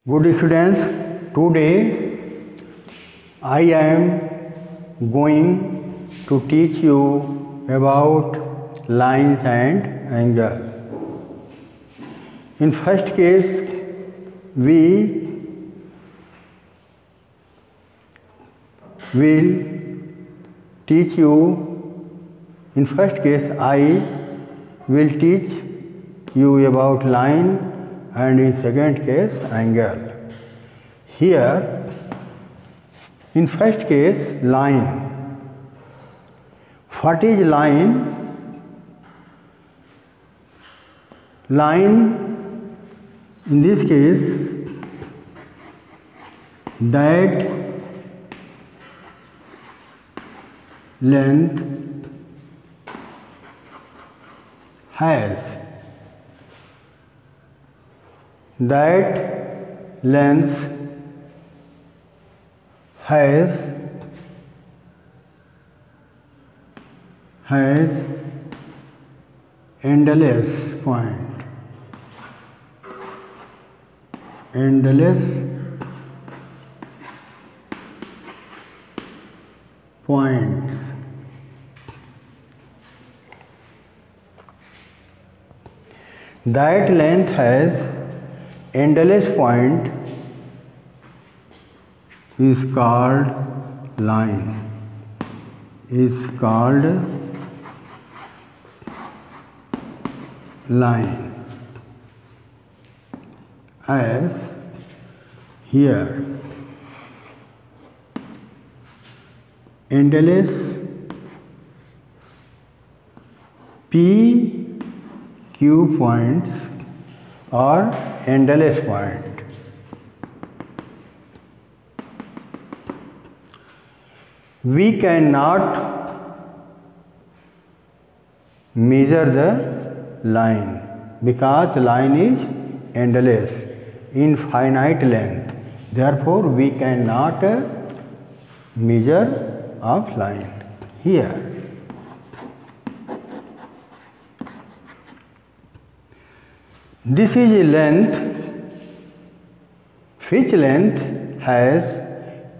Good students, today I am going to teach you about lines and angle. In first case, we will teach you, in first case I will teach you about line, and in second case angle. Here in first case line. What is line? Line in this case that length has endless points. That length has endless point is called line. As here endless PQ points or endless point. We cannot measure the line because line is endless, infinite length. Therefore, we cannot measure of line. Here this is a length which length has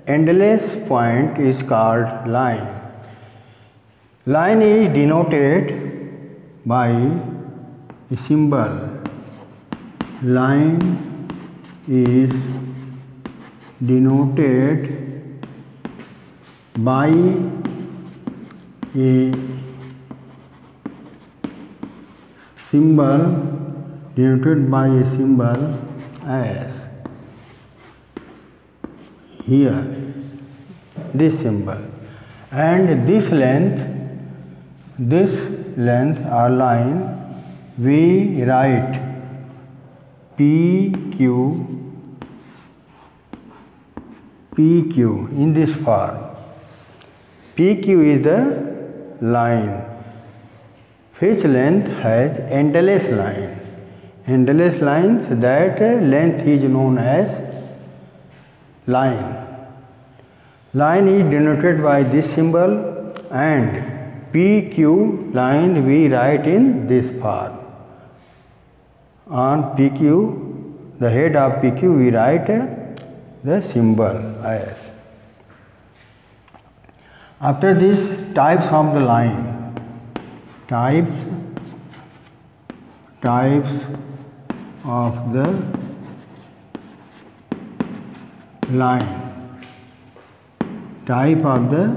endless point is called line. Line is denoted by a symbol. Line is denoted by a symbol as here this symbol, and this length or line we write PQ in this form. PQ is the line which length has endless line. Endless lines, that length is known as line. Line is denoted by this symbol, and PQ line we write in this form. On PQ, the head of PQ, we write the symbol as. After this, types of the line. Types of the line. Type of the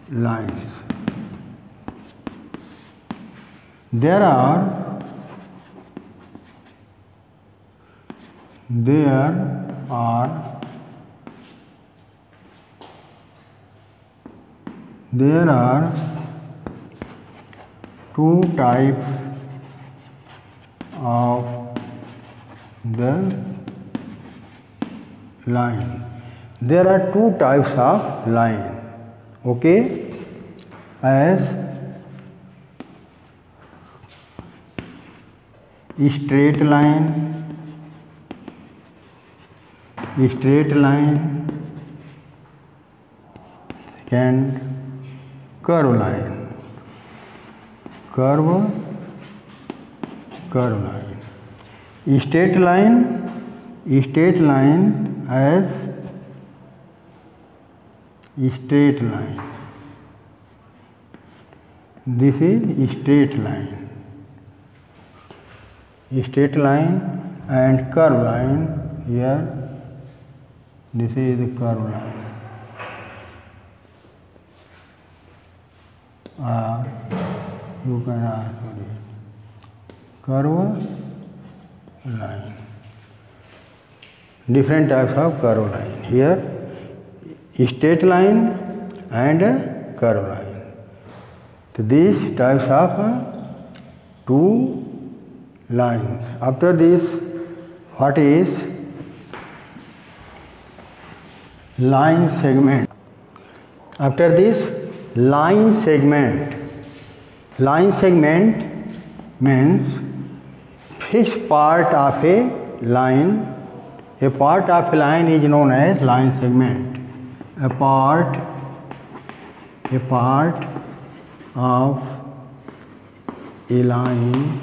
lines. There are two types of the line. There are two types of line. Okay, as straight line, second curve line. Straight line straight line as straight line. This is straight line. Straight line and curve line here. This is the curve line. Or you can also read curve line. Different types of curve line. Here, straight line and curve line. So these types of two lines. After this, what is line segment? After this, line segment. Line segment means fixed part of a line. A part of a line is known as line segment. A part of a line.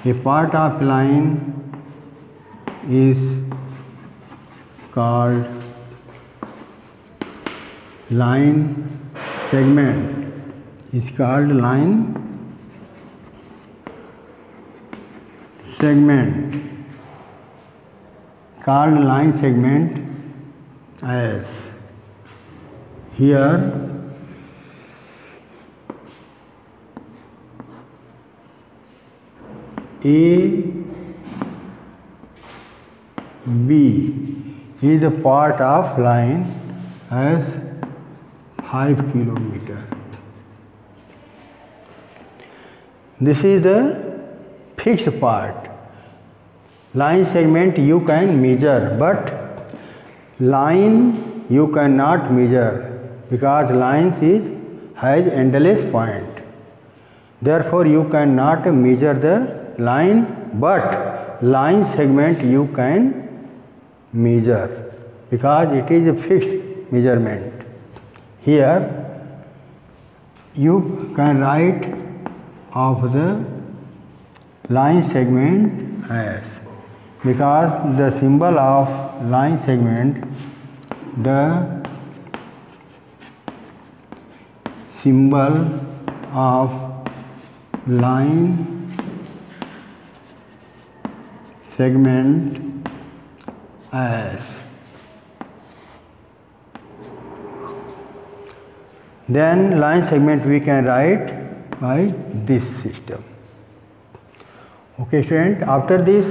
A part of a line is called line segment. Is called line segment. Called line segment as here A, B is the part of line as 5 kilometers. This is the fixed part. Line segment you can measure, but line you cannot measure because line has endless point. Therefore, you cannot measure the line, but line segment you can measure because it is a fixed measurement. Here you can write of the line segment as, because the symbol of line segment, the symbol of line segment as. Then line segment we can write by this system. Okay student, after this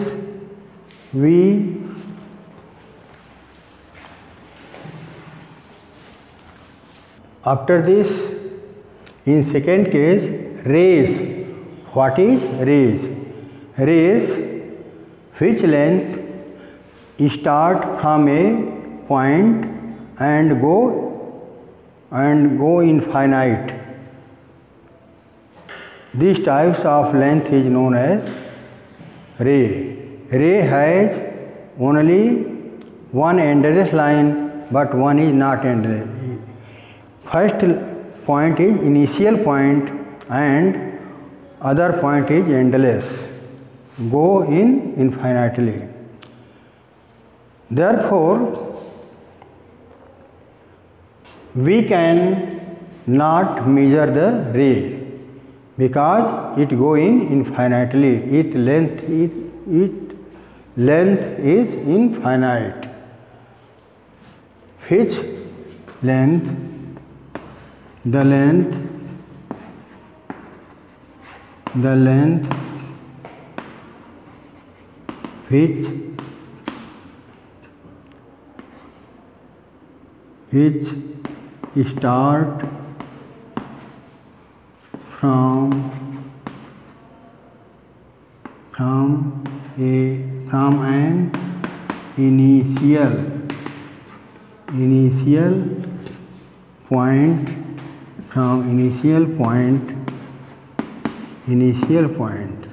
in second case, rays. What is rays? Rays which length start from a point and go infinite. These types of length is known as ray. Ray has only one endless line, but one is not endless. First point is initial point and other point is endless, go in infinitely. Therefore, we can not measure the ray because it go in infinitely. Its length is infinite. Which length? The length which start from an initial point,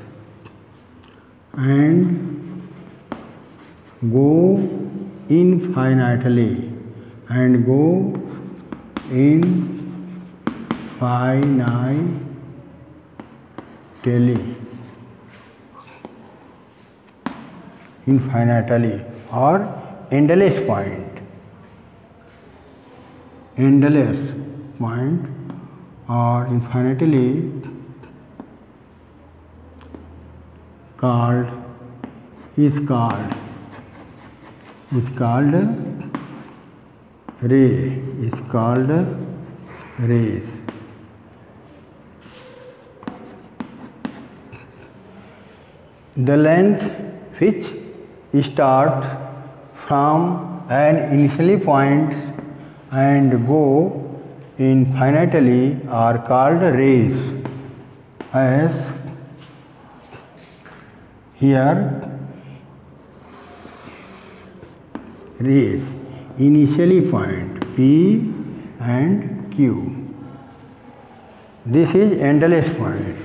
and go infinitely infinitely. or endless point. Endless point or infinitely is called ray. Is called rays. The length which starts from an initial point and go infinitely are called rays. As here, rays, initially point P and Q. This is endless point,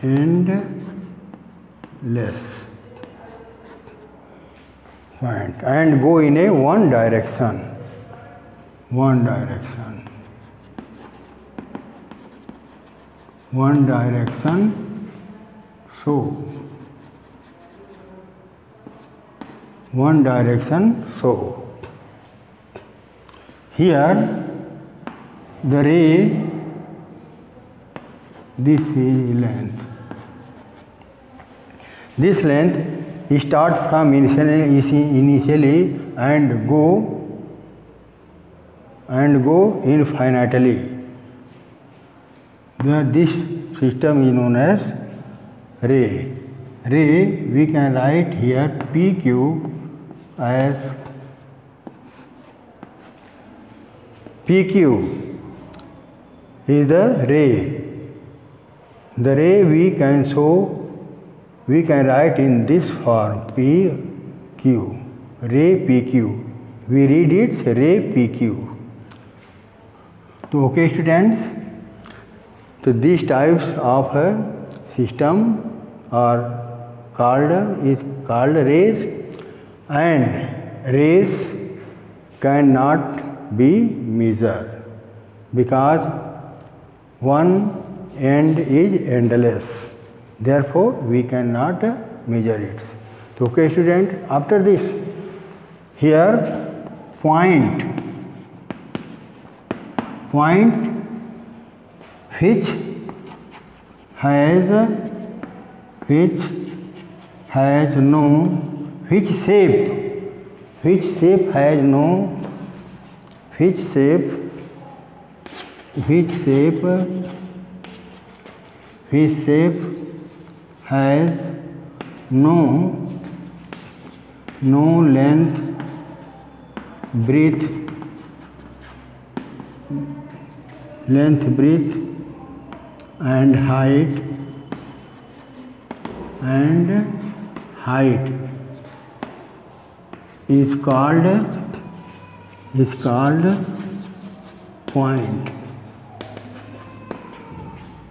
endless point, and go in a one direction. One direction. So one direction. So here the ray, this is length. This length starts from initially and go infinitely. This system is known as ray. Ray, we can write here PQ as PQ is the ray. The ray we can write in this form PQ, ray PQ. We read it ray PQ. So okay students, so these types of system are called rays, and rays cannot be measured because one end is endless. Therefore, we cannot measure it. So, okay, student. After this, here point which shape has no length, breadth and height is called point.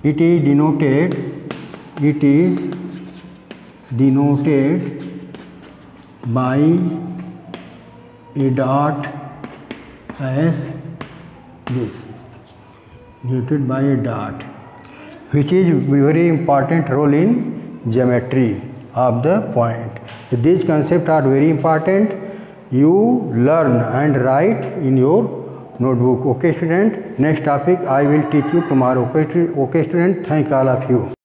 It is denoted by a dot as this, denoted by a dot, which is very important role in geometry of the point. So these concepts are very important. You learn and write in your notebook. Okay student, next topic I will teach you tomorrow. Okay student, thank all of you.